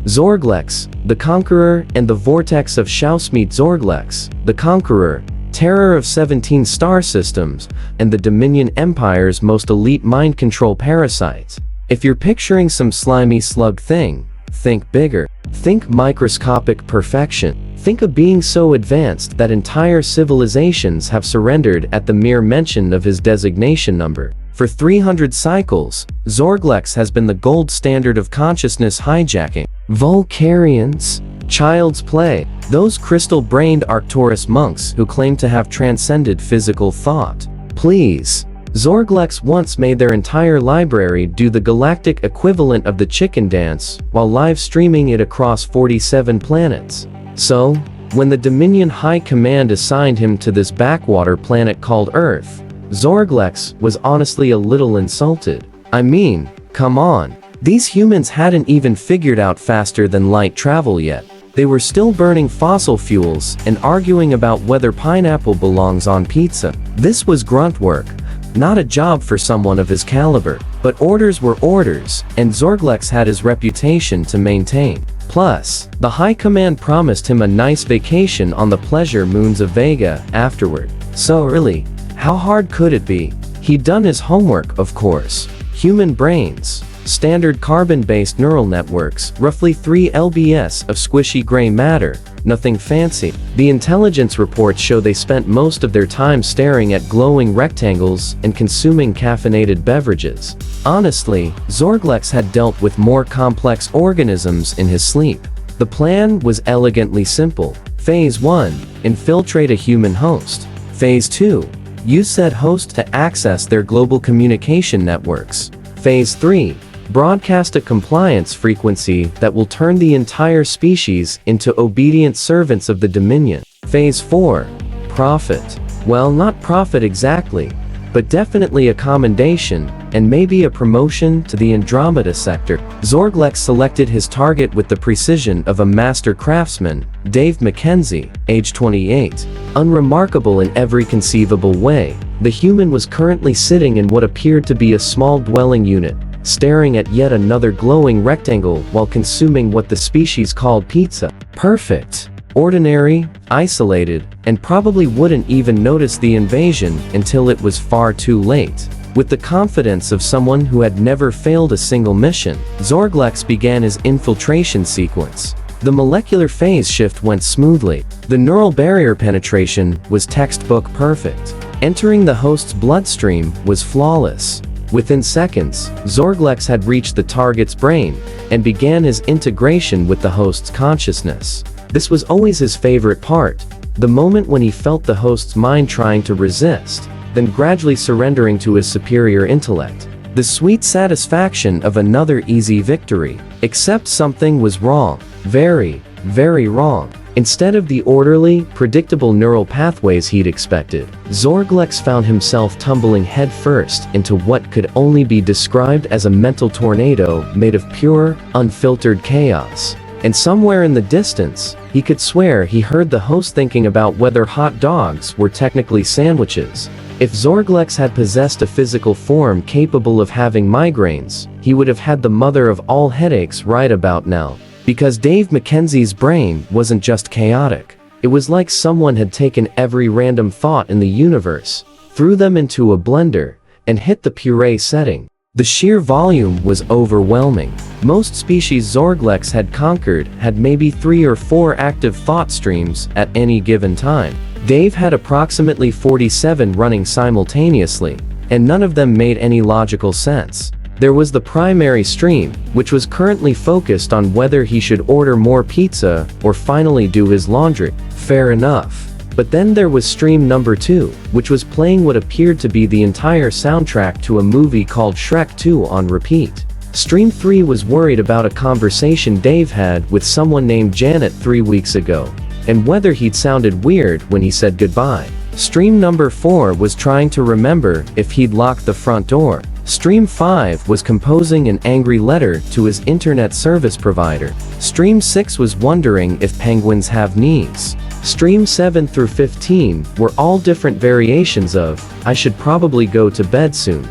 Zorglex, the Conqueror, and the Vortex of Schaus meet Zorglex, the Conqueror, terror of 17 star systems, and the Dominion Empire's most elite mind control parasites. If you're picturing some slimy slug thing, think bigger. Think microscopic perfection. Think a being so advanced that entire civilizations have surrendered at the mere mention of his designation number. For 300 cycles, Zorglex has been the gold standard of consciousness hijacking. Vulcarians? Child's play. Those crystal-brained Arcturus monks who claim to have transcended physical thought. Please. Zorglex once made their entire library do the galactic equivalent of the chicken dance while live streaming it across 47 planets. So, when the Dominion High Command assigned him to this backwater planet called Earth, Zorglex was honestly a little insulted. I mean, come on. These humans hadn't even figured out faster than light travel yet. They were still burning fossil fuels and arguing about whether pineapple belongs on pizza. This was grunt work. Not a job for someone of his caliber. But orders were orders, and Zorglex had his reputation to maintain. Plus, the High Command promised him a nice vacation on the pleasure moons of Vega afterward. So really, how hard could it be? He'd done his homework, of course. Human brains. Standard carbon-based neural networks, roughly 3 lbs of squishy gray matter, nothing fancy. The intelligence reports show they spent most of their time staring at glowing rectangles and consuming caffeinated beverages. Honestly, Zorglex had dealt with more complex organisms in his sleep. The plan was elegantly simple. Phase 1, infiltrate a human host. Phase 2, use said host to access their global communication networks. Phase 3, broadcast a compliance frequency that will turn the entire species into obedient servants of the Dominion. Phase 4, profit. Well, not profit exactly, but definitely a commendation, and maybe a promotion to the Andromeda sector. Zorglex selected his target with the precision of a master craftsman, Dave McKenzie, age 28. Unremarkable in every conceivable way, the human was currently sitting in what appeared to be a small dwelling unit, staring at yet another glowing rectangle while consuming what the species called pizza. Perfect. Ordinary, isolated, and probably wouldn't even notice the invasion until it was far too late. With the confidence of someone who had never failed a single mission, Zorglex began his infiltration sequence. The molecular phase shift went smoothly. The neural barrier penetration was textbook perfect. Entering the host's bloodstream was flawless. Within seconds, Zorglex had reached the target's brain and began his integration with the host's consciousness. This was always his favorite part, the moment when he felt the host's mind trying to resist, then gradually surrendering to his superior intellect. The sweet satisfaction of another easy victory. Except something was wrong. Very, very wrong. Instead of the orderly, predictable neural pathways he'd expected, Zorglex found himself tumbling headfirst into what could only be described as a mental tornado made of pure, unfiltered chaos. And somewhere in the distance, he could swear he heard the host thinking about whether hot dogs were technically sandwiches. If Zorglex had possessed a physical form capable of having migraines, he would have had the mother of all headaches right about now. Because Dave McKenzie's brain wasn't just chaotic. It was like someone had taken every random thought in the universe, threw them into a blender, and hit the puree setting. The sheer volume was overwhelming. Most species Zorglex had conquered had maybe 3 or 4 active thought streams at any given time. Dave had approximately 47 running simultaneously, and none of them made any logical sense. There was the primary stream, which was currently focused on whether he should order more pizza or finally do his laundry. Fair enough. But then there was stream number 2, which was playing what appeared to be the entire soundtrack to a movie called Shrek 2 on repeat. Stream 3 was worried about a conversation Dave had with someone named Janet 3 weeks ago, and whether he'd sounded weird when he said goodbye. Stream number 4 was trying to remember if he'd locked the front door. Stream 5 was composing an angry letter to his internet service provider. Stream 6 was wondering if penguins have knees. Stream 7 through 15 were all different variations of, I should probably go to bed soon.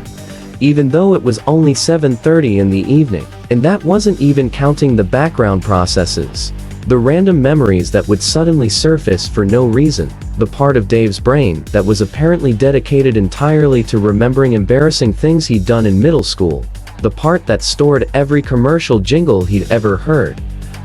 even though it was only 7:30 in the evening. And that wasn't even counting the background processes. The random memories that would suddenly surface for no reason. The part of Dave's brain that was apparently dedicated entirely to remembering embarrassing things he'd done in middle school. The part that stored every commercial jingle he'd ever heard,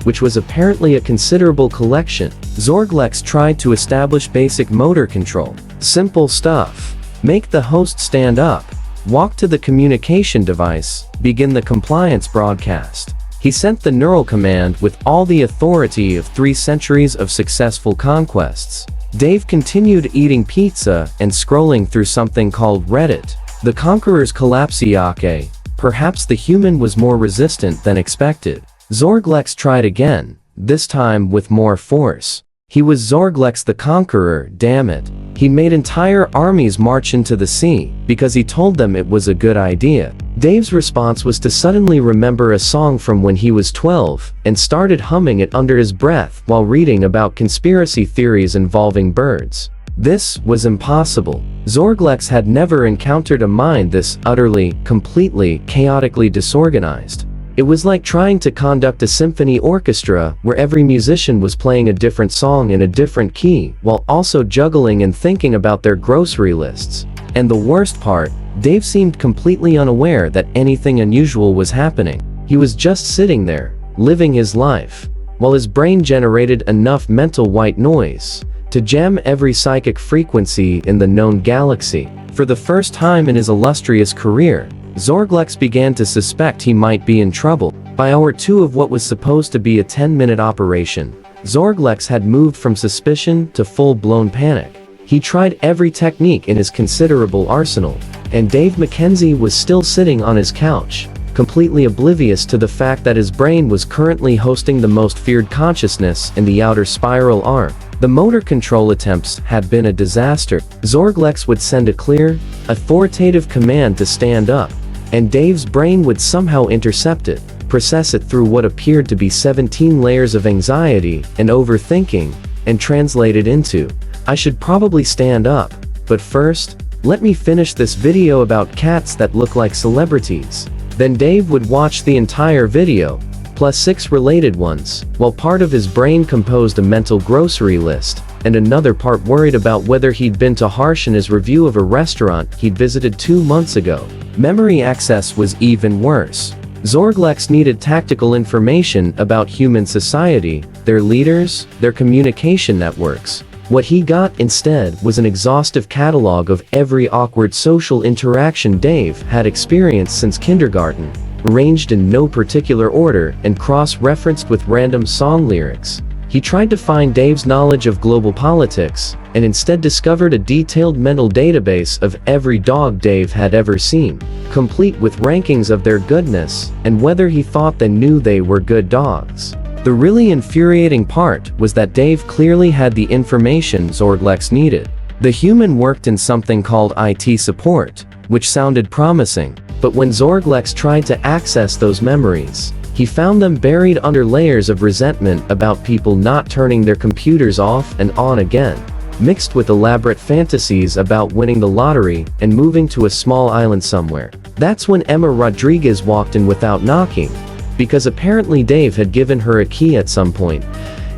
which was apparently a considerable collection. Zorglex tried to establish basic motor control. Simple stuff. Make the host stand up, walk to the communication device, begin the compliance broadcast. He sent the neural command with all the authority of 3 centuries of successful conquests. Dave continued eating pizza and scrolling through something called Reddit. The Conqueror's collapsiaque. Perhaps the human was more resistant than expected. Zorglex tried again, this time with more force. He was Zorglex the Conqueror, damn it. He made entire armies march into the sea, because he told them it was a good idea. Dave's response was to suddenly remember a song from when he was 12, and started humming it under his breath while reading about conspiracy theories involving birds. This was impossible. Zorglex had never encountered a mind this utterly, completely, chaotically disorganized. It was like trying to conduct a symphony orchestra where every musician was playing a different song in a different key while also juggling and thinking about their grocery lists. And the worst part, Dave seemed completely unaware that anything unusual was happening. He was just sitting there, living his life, while his brain generated enough mental white noise to jam every psychic frequency in the known galaxy. For the first time in his illustrious career, Zorglex began to suspect he might be in trouble. By hour 2 of what was supposed to be a 10-minute operation, Zorglex had moved from suspicion to full-blown panic. He tried every technique in his considerable arsenal, and Dave McKenzie was still sitting on his couch, completely oblivious to the fact that his brain was currently hosting the most feared consciousness in the outer spiral arm. The motor control attempts had been a disaster. Zorglex would send a clear, authoritative command to stand up, and Dave's brain would somehow intercept it, process it through what appeared to be 17 layers of anxiety and overthinking, and translate it into, "I should probably stand up, but first, let me finish this video about cats that look like celebrities." Then Dave would watch the entire video, plus 6 related ones, while part of his brain composed a mental grocery list, and another part worried about whether he'd been too harsh in his review of a restaurant he'd visited 2 months ago. Memory access was even worse. Zorglex needed tactical information about human society, their leaders, their communication networks. What he got instead was an exhaustive catalog of every awkward social interaction Dave had experienced since kindergarten, arranged in no particular order and cross-referenced with random song lyrics. He tried to find Dave's knowledge of global politics, and instead discovered a detailed mental database of every dog Dave had ever seen, complete with rankings of their goodness, and whether he thought they knew they were good dogs. The really infuriating part was that Dave clearly had the information Zorglex needed. The human worked in something called IT support, which sounded promising, but when Zorglex tried to access those memories, he found them buried under layers of resentment about people not turning their computers off and on again, mixed with elaborate fantasies about winning the lottery and moving to a small island somewhere. That's when Emma Rodriguez walked in without knocking, because apparently Dave had given her a key at some point,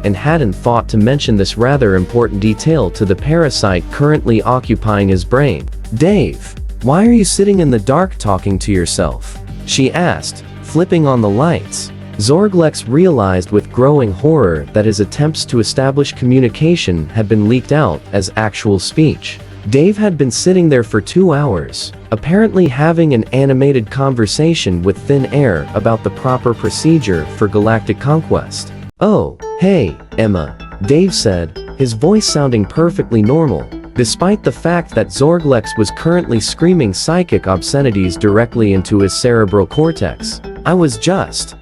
and hadn't thought to mention this rather important detail to the parasite currently occupying his brain. "Dave, why are you sitting in the dark talking to yourself?" she asked, flipping on the lights. Zorglex realized with growing horror that his attempts to establish communication had been leaked out as actual speech. Dave had been sitting there for 2 hours, apparently having an animated conversation with thin air about the proper procedure for galactic conquest. "Oh, hey, Emma," Dave said, his voice sounding perfectly normal, despite the fact that Zorglex was currently screaming psychic obscenities directly into his cerebral cortex. "I was just,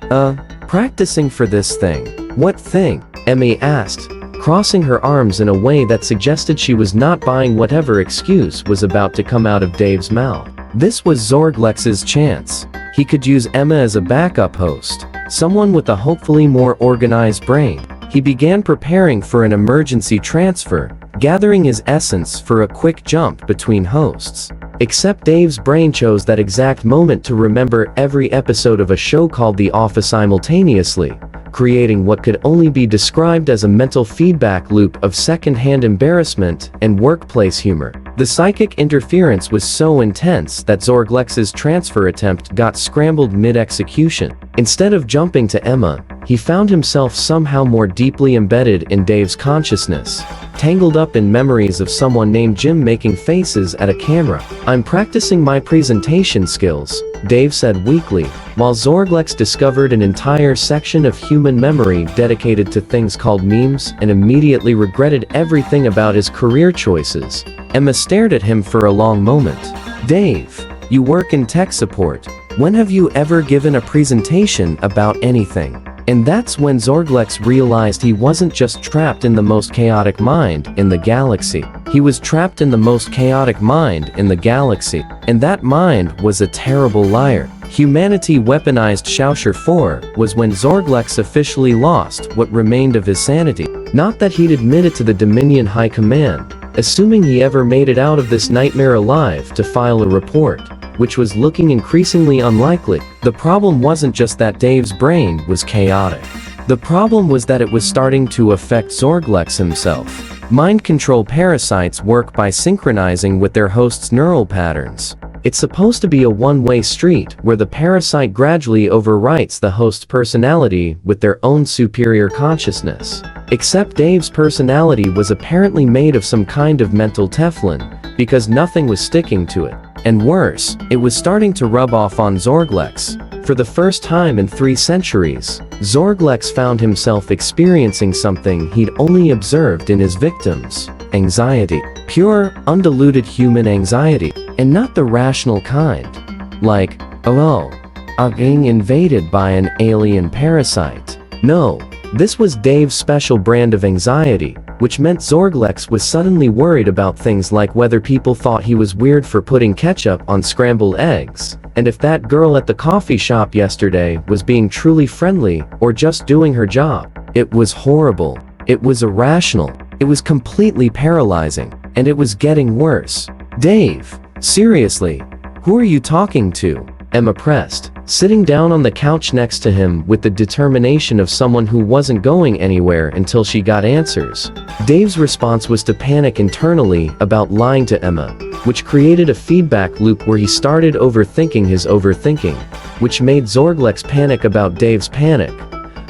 practicing for this thing." "What thing?" Emmy asked, crossing her arms in a way that suggested she was not buying whatever excuse was about to come out of Dave's mouth. This was Zorglex's chance. He could use Emma as a backup host, someone with a hopefully more organized brain. He began preparing for an emergency transfer, gathering his essence for a quick jump between hosts. Except Dave's brain chose that exact moment to remember every episode of a show called The Office simultaneously, creating what could only be described as a mental feedback loop of second-hand embarrassment and workplace humor. The psychic interference was so intense that Zorglex's transfer attempt got scrambled mid-execution. Instead of jumping to Emma, he found himself somehow more deeply embedded in Dave's consciousness, tangled up in memories of someone named Jim making faces at a camera. "I'm practicing my presentation skills," Dave said weakly, while Zorglex discovered an entire section of human memory dedicated to things called memes and immediately regretted everything about his career choices. Emma stared at him for a long moment. "Dave, you work in tech support. When have you ever given a presentation about anything?" And that's when Zorglex realized he wasn't just trapped in the most chaotic mind in the galaxy. He was trapped in the most chaotic mind in the galaxy. And that mind was a terrible liar. Humanity weaponized Schauscher 4 was when Zorglex officially lost what remained of his sanity. Not that he'd admit it to the Dominion High Command, assuming he ever made it out of this nightmare alive to file a report, which was looking increasingly unlikely. The problem wasn't just that Dave's brain was chaotic. The problem was that it was starting to affect Zorglex himself. Mind control parasites work by synchronizing with their host's neural patterns. It's supposed to be a one-way street where the parasite gradually overwrites the host's personality with their own superior consciousness. Except Dave's personality was apparently made of some kind of mental Teflon, because nothing was sticking to it. And worse, it was starting to rub off on Zorglex. For the first time in 3 centuries, Zorglex found himself experiencing something he'd only observed in his victims: anxiety. Pure, undiluted human anxiety. And not the rational kind. Like, oh, I'm being invaded by an alien parasite. No, this was Dave's special brand of anxiety, which meant Zorglex was suddenly worried about things like whether people thought he was weird for putting ketchup on scrambled eggs, and if that girl at the coffee shop yesterday was being truly friendly or just doing her job. It was horrible. It was irrational. It was completely paralyzing. And it was getting worse. "Dave, seriously, who are you talking to?" Emma pressed, sitting down on the couch next to him with the determination of someone who wasn't going anywhere until she got answers. Dave's response was to panic internally about lying to Emma, which created a feedback loop where he started overthinking his overthinking, which made Zorglex panic about Dave's panic,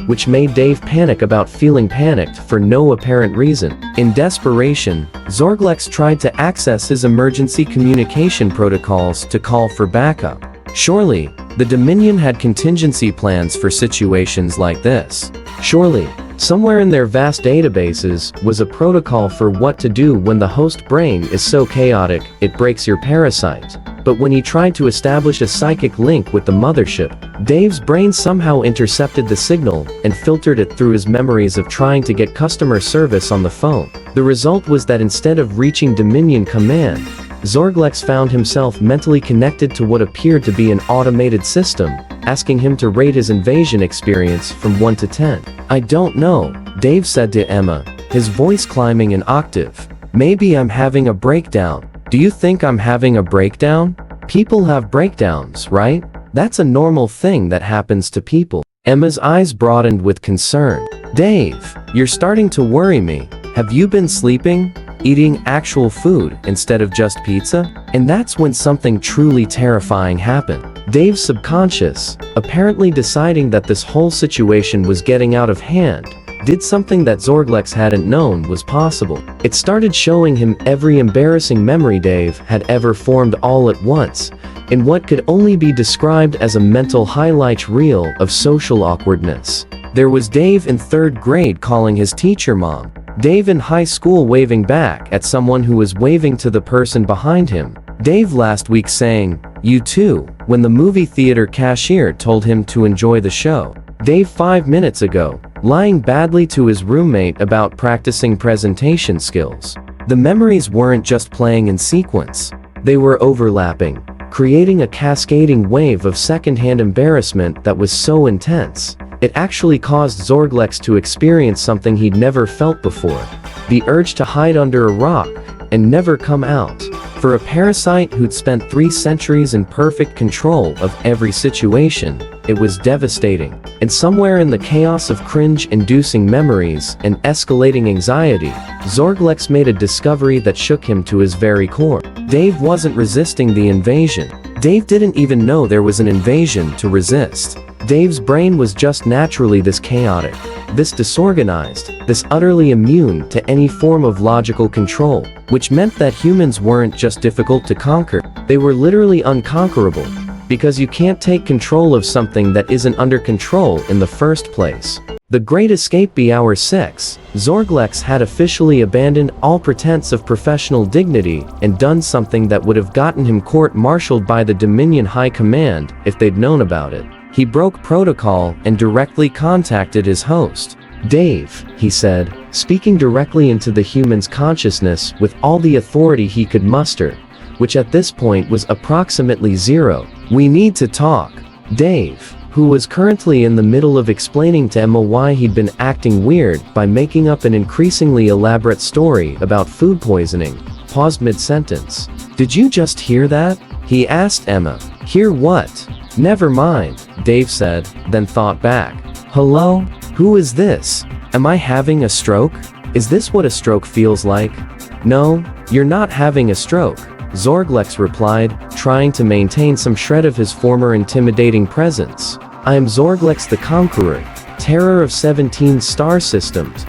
which made Dave panic about feeling panicked for no apparent reason. In desperation, Zorglex tried to access his emergency communication protocols to call for backup. Surely, the Dominion had contingency plans for situations like this. Surely, somewhere in their vast databases was a protocol for what to do when the host brain is so chaotic it breaks your parasite. But when he tried to establish a psychic link with the mothership, Dave's brain somehow intercepted the signal and filtered it through his memories of trying to get customer service on the phone. The result was that instead of reaching Dominion Command, Zorglex found himself mentally connected to what appeared to be an automated system, asking him to rate his invasion experience from 1 to 10. "I don't know," Dave said to Emma, his voice climbing an octave. "Maybe I'm having a breakdown." "Do you think I'm having a breakdown? People have breakdowns, right? That's a normal thing that happens to people." Emma's eyes broadened with concern. "Dave, you're starting to worry me. Have you been sleeping? Eating actual food instead of just pizza?" And that's when something truly terrifying happened. Dave's subconscious, apparently deciding that this whole situation was getting out of hand, did something that Zorglex hadn't known was possible. It started showing him every embarrassing memory Dave had ever formed all at once, in what could only be described as a mental highlight reel of social awkwardness. There was Dave in 3rd grade calling his teacher mom. Dave in high school waving back at someone who was waving to the person behind him. Dave last week saying, "You too," when the movie theater cashier told him to enjoy the show. Dave 5 minutes ago, lying badly to his roommate about practicing presentation skills. The memories weren't just playing in sequence. They were overlapping, creating a cascading wave of secondhand embarrassment that was so intense, it actually caused Zorglex to experience something he'd never felt before. the urge to hide under a rock and never come out. For a parasite who'd spent 3 centuries in perfect control of every situation, it was devastating. And somewhere in the chaos of cringe-inducing memories and escalating anxiety, Zorglex made a discovery that shook him to his very core. Dave wasn't resisting the invasion. Dave didn't even know there was an invasion to resist. Dave's brain was just naturally this chaotic, this disorganized, this utterly immune to any form of logical control, which meant that humans weren't just difficult to conquer, they were literally unconquerable, because you can't take control of something that isn't under control in the first place. The Great Escape Hour 6, Zorglex had officially abandoned all pretense of professional dignity and done something that would have gotten him court-martialed by the Dominion High Command if they'd known about it. He broke protocol and directly contacted his host. "Dave," he said, speaking directly into the human's consciousness with all the authority he could muster, which at this point was approximately 0. "We need to talk." Dave, who was currently in the middle of explaining to Emma why he'd been acting weird by making up an increasingly elaborate story about food poisoning, paused mid-sentence. "Did you just hear that?" he asked Emma. "Hear what?" "Never mind," Dave said, then thought back. "Hello? Who is this? Am I having a stroke? Is this what a stroke feels like?" "No, you're not having a stroke," Zorglex replied, trying to maintain some shred of his former intimidating presence. "I am Zorglex the Conqueror, terror of 17 star systems,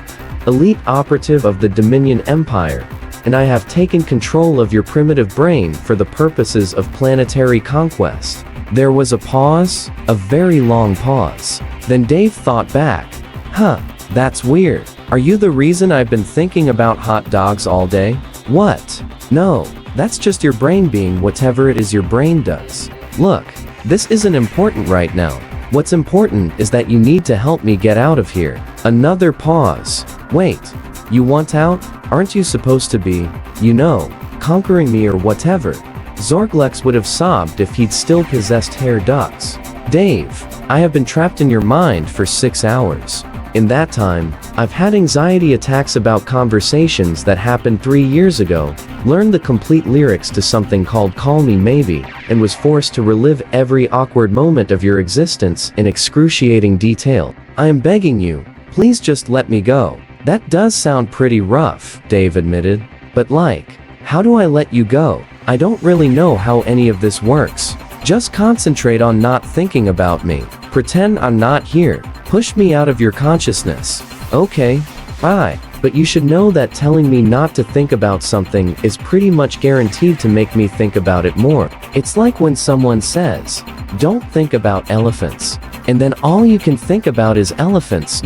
elite operative of the Dominion Empire, and I have taken control of your primitive brain for the purposes of planetary conquest." There was a pause, a very long pause. Then Dave thought back. "Huh, that's weird. Are you the reason I've been thinking about hot dogs all day?" "What? No, that's just your brain being whatever it is your brain does. Look, this isn't important right now. What's important is that you need to help me get out of here." Another pause. "Wait, you want out? Aren't you supposed to be, conquering me or whatever?" Zorglex would have sobbed if he'd still possessed hair ducts. "Dave, I have been trapped in your mind for 6 hours. In that time, I've had anxiety attacks about conversations that happened 3 years ago, learned the complete lyrics to something called Call Me Maybe, and was forced to relive every awkward moment of your existence in excruciating detail. I am begging you, please just let me go." "That does sound pretty rough," Dave admitted. "But how do I let you go? I don't really know how any of this works. Just concentrate on not thinking about me. Pretend I'm not here. Push me out of your consciousness." "Okay, bye. But you should know that telling me not to think about something is pretty much guaranteed to make me think about it more. It's like when someone says, 'Don't think about elephants,' and then all you can think about is elephants,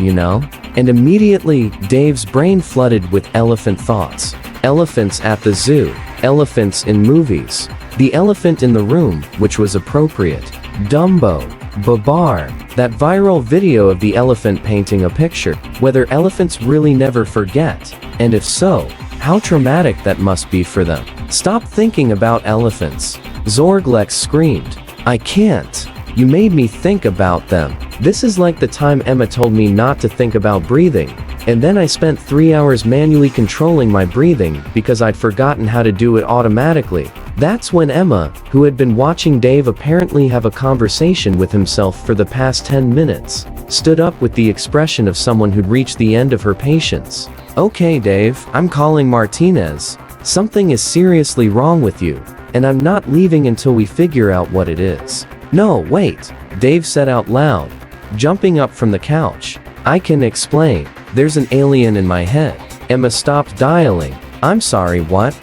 And immediately, Dave's brain flooded with elephant thoughts. Elephants at the zoo. Elephants in movies. The elephant in the room, which was appropriate. Dumbo. Babar. That viral video of the elephant painting a picture. Whether elephants really never forget, and if so, how traumatic that must be for them. "Stop thinking about elephants," Zorglex screamed. "I can't. You made me think about them. This is like the time Emma told me not to think about breathing, and then I spent 3 hours manually controlling my breathing because I'd forgotten how to do it automatically." That's when Emma, who had been watching Dave apparently have a conversation with himself for the past 10 minutes, stood up with the expression of someone who'd reached the end of her patience. "Okay, Dave, I'm calling Martinez. Something is seriously wrong with you, and I'm not leaving until we figure out what it is." "No, wait," Dave said out loud, jumping up from the couch. "I can explain. There's an alien in my head." Emma stopped dialing. "I'm sorry, what?"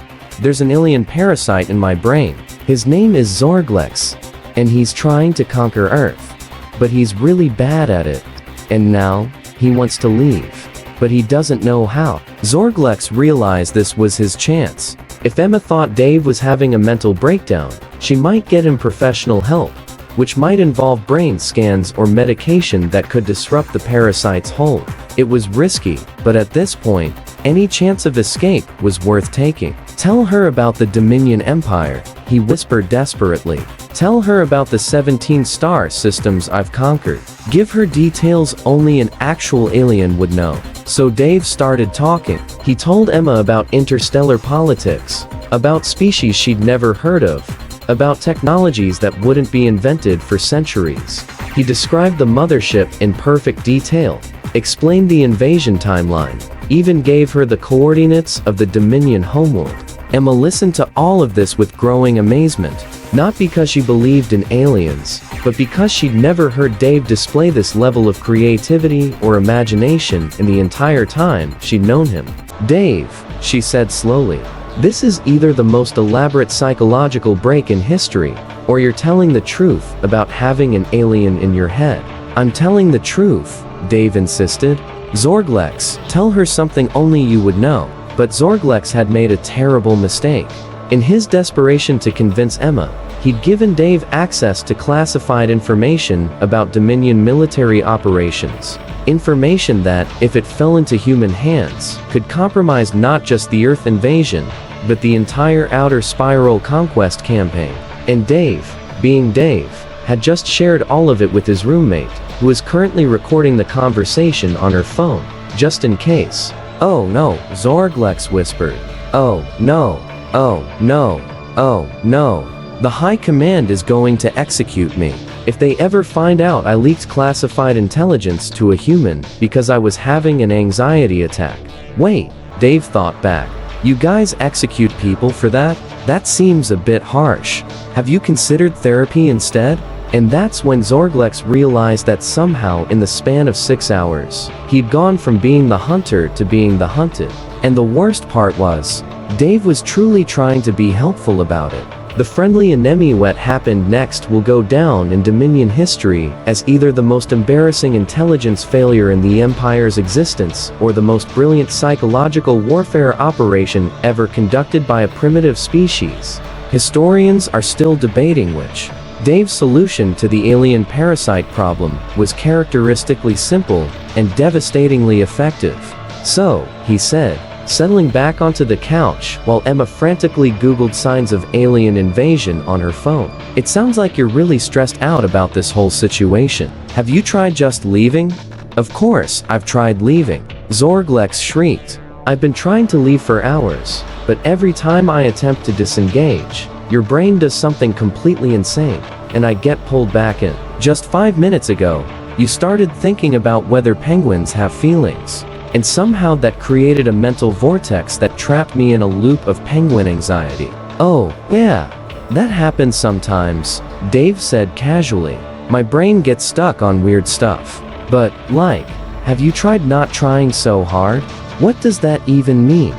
"There's an alien parasite in my brain. His name is Zorglex, and he's trying to conquer Earth. But he's really bad at it. And now, he wants to leave. But he doesn't know how." Zorglex realized this was his chance. If Emma thought Dave was having a mental breakdown, she might get him professional help, which might involve brain scans or medication that could disrupt the parasite's hold. It was risky, but at this point, any chance of escape was worth taking. "Tell her about the Dominion Empire," he whispered desperately. "Tell her about the 17 star systems I've conquered. Give her details only an actual alien would know." So Dave started talking. He told Emma about interstellar politics, about species she'd never heard of, about technologies that wouldn't be invented for centuries. He described the mothership in perfect detail, explained the invasion timeline, even gave her the coordinates of the Dominion homeworld. Emma listened to all of this with growing amazement, not because she believed in aliens, but because she'd never heard Dave display this level of creativity or imagination in the entire time she'd known him. "Dave," she said slowly, "this is either the most elaborate psychological break in history, or you're telling the truth about having an alien in your head." "I'm telling the truth," Dave insisted. "Zorglex, tell her something only you would know." But Zorglex had made a terrible mistake. In his desperation to convince Emma, he'd given Dave access to classified information about Dominion military operations. Information that, if it fell into human hands, could compromise not just the Earth invasion, but the entire Outer Spiral conquest campaign. And Dave, being Dave, had just shared all of it with his roommate, who was currently recording the conversation on her phone, just in case. "Oh no," Zorglex whispered. "Oh no. Oh no. Oh no. The High Command is going to execute me. If they ever find out I leaked classified intelligence to a human because I was having an anxiety attack." "Wait," Dave thought back. "You guys execute people for that? That seems a bit harsh. Have you considered therapy instead?" And that's when Zorglex realized that somehow in the span of 6 hours, he'd gone from being the hunter to being the hunted. And the worst part was, Dave was truly trying to be helpful about it. The friendly anemone what happened next will go down in Dominion history as either the most embarrassing intelligence failure in the Empire's existence or the most brilliant psychological warfare operation ever conducted by a primitive species. Historians are still debating which. Dave's solution to the alien parasite problem was characteristically simple and devastatingly effective. "So," he said, settling back onto the couch while Emma frantically Googled signs of alien invasion on her phone. "It sounds like you're really stressed out about this whole situation. Have you tried just leaving?" "Of course, I've tried leaving," Zorglex shrieked. "I've been trying to leave for hours, but every time I attempt to disengage, your brain does something completely insane, and I get pulled back in. Just 5 minutes ago, you started thinking about whether penguins have feelings. And somehow that created a mental vortex that trapped me in a loop of penguin anxiety." "Oh, yeah. That happens sometimes," Dave said casually. "My brain gets stuck on weird stuff. But, like, have you tried not trying so hard?" "What does that even mean?"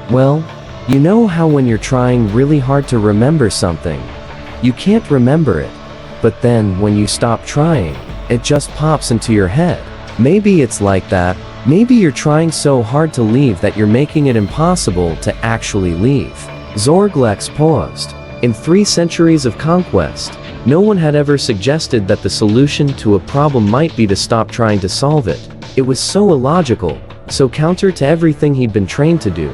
"Well, you know how when you're trying really hard to remember something, you can't remember it. But then when you stop trying, it just pops into your head. Maybe it's like that. Maybe you're trying so hard to leave that you're making it impossible to actually leave." Zorglex paused. In 3 centuries of conquest, no one had ever suggested that the solution to a problem might be to stop trying to solve it. It was so illogical, so counter to everything he'd been trained to do,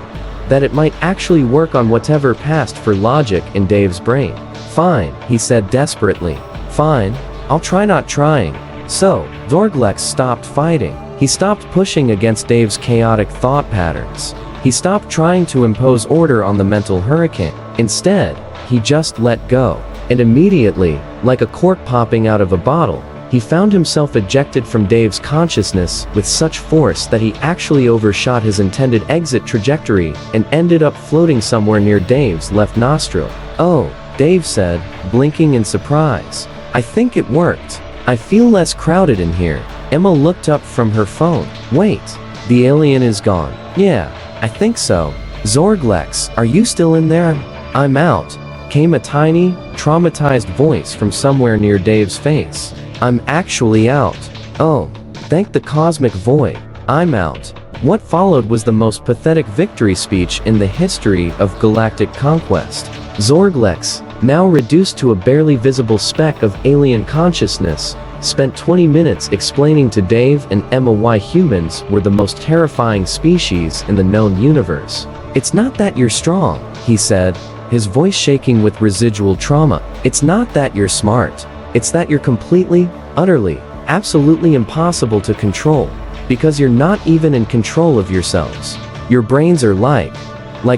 that it might actually work on whatever passed for logic in Dave's brain. "Fine," he said desperately. "Fine, I'll try not trying." So, Zorglex stopped fighting. He stopped pushing against Dave's chaotic thought patterns. He stopped trying to impose order on the mental hurricane. Instead, he just let go. And immediately, like a cork popping out of a bottle, he found himself ejected from Dave's consciousness with such force that he actually overshot his intended exit trajectory and ended up floating somewhere near Dave's left nostril. "Oh," Dave said, blinking in surprise. "I think it worked. I feel less crowded in here." Emma looked up from her phone. "Wait, the alien is gone." "Yeah, I think so." "Zorglex, are you still in there?" "I'm out," came a tiny, traumatized voice from somewhere near Dave's face. "I'm actually out." "Oh, thank the cosmic void. I'm out." What followed was the most pathetic victory speech in the history of galactic conquest. Zorglex, now reduced to a barely visible speck of alien consciousness, spent 20 minutes explaining to Dave and Emma why humans were the most terrifying species in the known universe. "It's not that you're strong," he said, his voice shaking with residual trauma. "It's not that you're smart. It's that you're completely, utterly, absolutely impossible to control. Because you're not even in control of yourselves. Your brains are like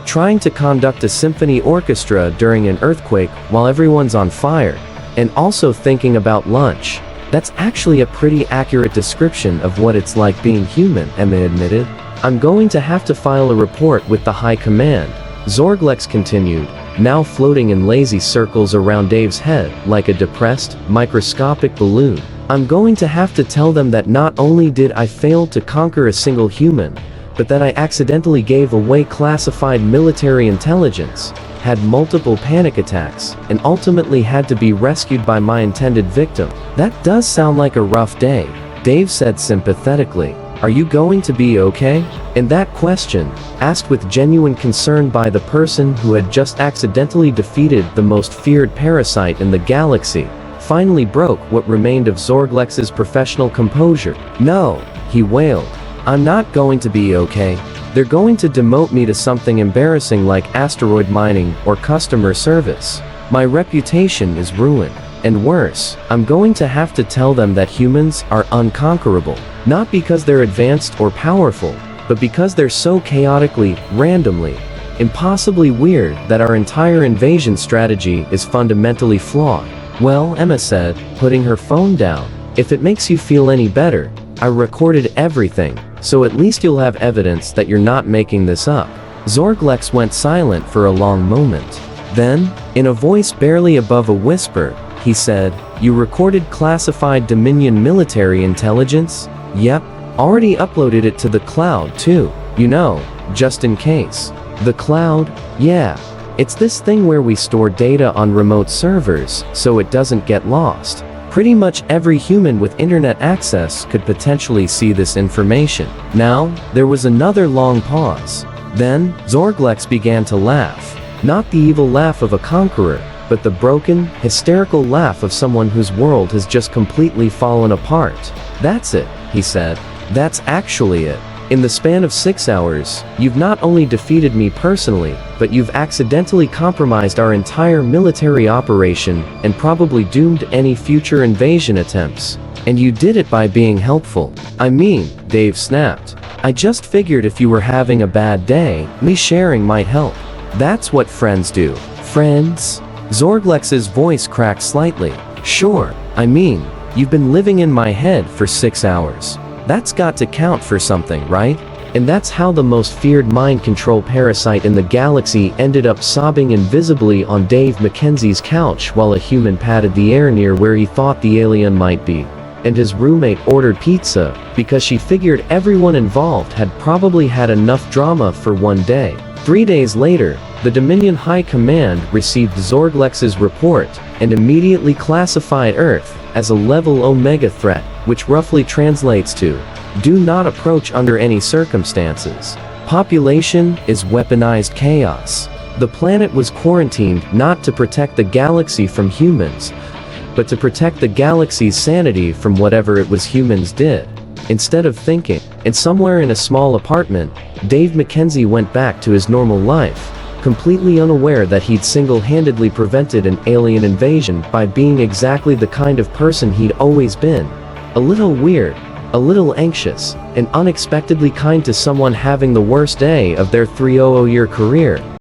trying to conduct a symphony orchestra during an earthquake while everyone's on fire, and also thinking about lunch. That's actually a pretty accurate description of what it's like being human, Emma admitted. I'm going to have to file a report with the high command, Zorglex continued, now floating in lazy circles around Dave's head like a depressed, microscopic balloon. I'm going to have to tell them that not only did I fail to conquer a single human, but that I accidentally gave away classified military intelligence, had multiple panic attacks, and ultimately had to be rescued by my intended victim. That does sound like a rough day, Dave said sympathetically. Are you going to be okay? And that question, asked with genuine concern by the person who had just accidentally defeated the most feared parasite in the galaxy, finally broke what remained of Zorglex's professional composure. No, he wailed. I'm not going to be okay. They're going to demote me to something embarrassing like asteroid mining or customer service. My reputation is ruined. And worse, I'm going to have to tell them that humans are unconquerable. Not because they're advanced or powerful, but because they're so chaotically, randomly, impossibly weird that our entire invasion strategy is fundamentally flawed. Well, Emma said, putting her phone down, if it makes you feel any better, I recorded everything, so at least you'll have evidence that you're not making this up. Zorglex went silent for a long moment. Then, in a voice barely above a whisper, he said, You recorded classified Dominion military intelligence? Yep. Already uploaded it to the cloud too, you know, just in case. The cloud? Yeah. It's this thing where we store data on remote servers, so it doesn't get lost. Pretty much every human with internet access could potentially see this information. Now, there was another long pause. Then, Zorglex began to laugh. Not the evil laugh of a conqueror, but the broken, hysterical laugh of someone whose world has just completely fallen apart. That's it, he said. That's actually it. In the span of 6 hours, you've not only defeated me personally, but you've accidentally compromised our entire military operation and probably doomed any future invasion attempts. And you did it by being helpful. I mean, Dave snapped. I just figured if you were having a bad day, me sharing might help. That's what friends do. Friends? Zorglex's voice cracked slightly. Sure, I mean, you've been living in my head for 6 hours. That's got to count for something, right? And that's how the most feared mind control parasite in the galaxy ended up sobbing invisibly on Dave McKenzie's couch while a human patted the air near where he thought the alien might be. And his roommate ordered pizza, because she figured everyone involved had probably had enough drama for one day. 3 days later, the Dominion High Command received Zorglex's report and immediately classified Earth as a level Omega threat, which roughly translates to, do not approach under any circumstances. Population is weaponized chaos. The planet was quarantined not to protect the galaxy from humans, but to protect the galaxy's sanity from whatever it was humans did. Instead of thinking, and somewhere in a small apartment, Dave McKenzie went back to his normal life, completely unaware that he'd single-handedly prevented an alien invasion by being exactly the kind of person he'd always been. A little weird, a little anxious, and unexpectedly kind to someone having the worst day of their 300-year career.